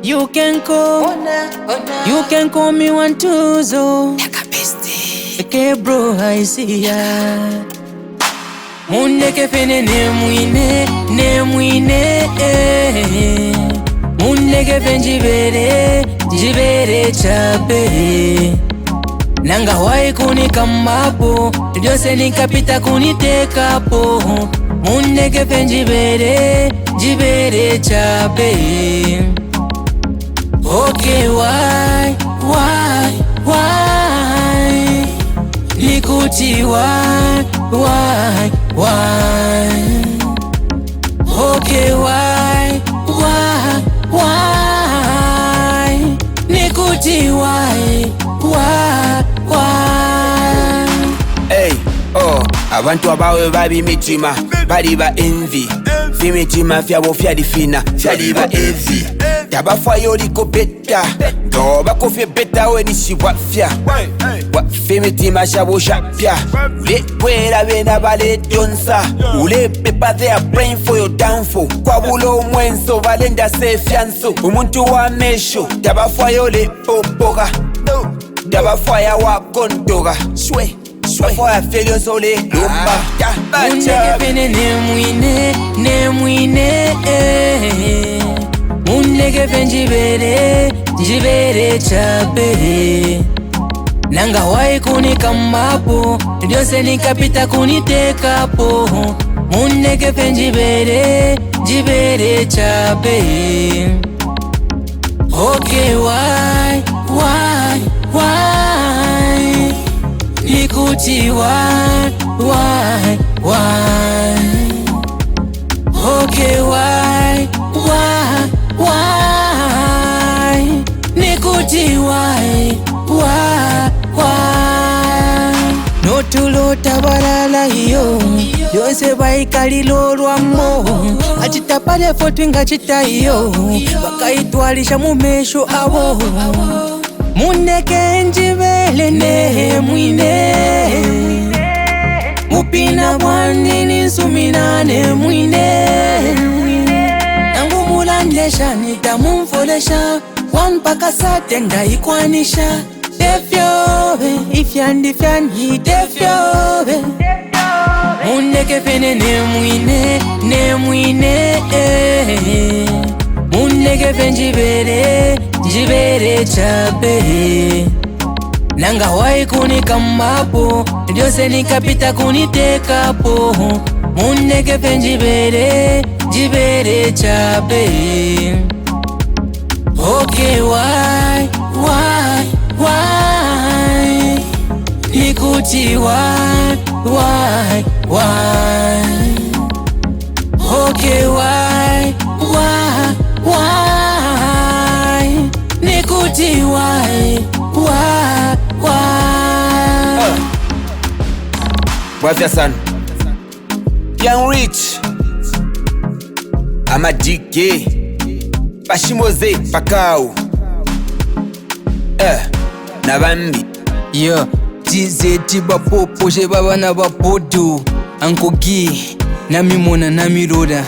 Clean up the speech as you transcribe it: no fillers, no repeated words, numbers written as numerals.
You can call me Wantuzo. Okay bro, I see ya. Mundeke fene ne mwine. Mundeke fen jibele chape. Nanga wai kunikamapo, Diose nikapita kunitekapo. Mundeke fen jibele chape. Okay, why? Nikuti why? Okay, why? Nikuti why? Hey, oh, abantu abawe babi mitima, bali ba envy. Fi mitima fyabo fyalifina, fyaliba evi. Tabafa yoliko beta, doba kofye beta we nishibwafya. Wafi mitima shabo shapya, wera bena bale donsa. Ule pepa they are praying for your downfall. Kwa bulo mwenso valenda se fianso. Umuntu wa mesho, tabafa yole popoga. Tabafa ya wakondoga, shwe. Fire failure sole lumba. Mundeke fene ne mwine. Mundeke fen jibele chape. Nanga wai kunikamapo, Diose nikapita kunitekapo. Mundeke fen jibele chape. Okay, why? Nikuti why? Okay, why? Nikuti why? No tulota barala hiyo, Yose baikali lolwamo. Achitapale fotwinga chita hiyo, bakaitwalisha mumesho abo. Mundeke njibele ne mwine. Mupina bwandini sumina ne mwine. Nangu mulandesha nitamumfolesha. Wanpaka sate ngaikwanisha. Defyobe, ifyandi defyobe. Mundeke fene ne mwine. Mundeke fen jibele chape. Nanga wai kunikamapo, Diose nikapita kunitekapo. Mundeke fen jibele chape. Okay, why? Nikuti why? Okay, why? Nikuti why? Wafya sana Young Rich Amadike Pashimoze Pakao Nabambi Yo, tizeti bapopo, je baba na bapodo. Ankogi, nami mona nami roda.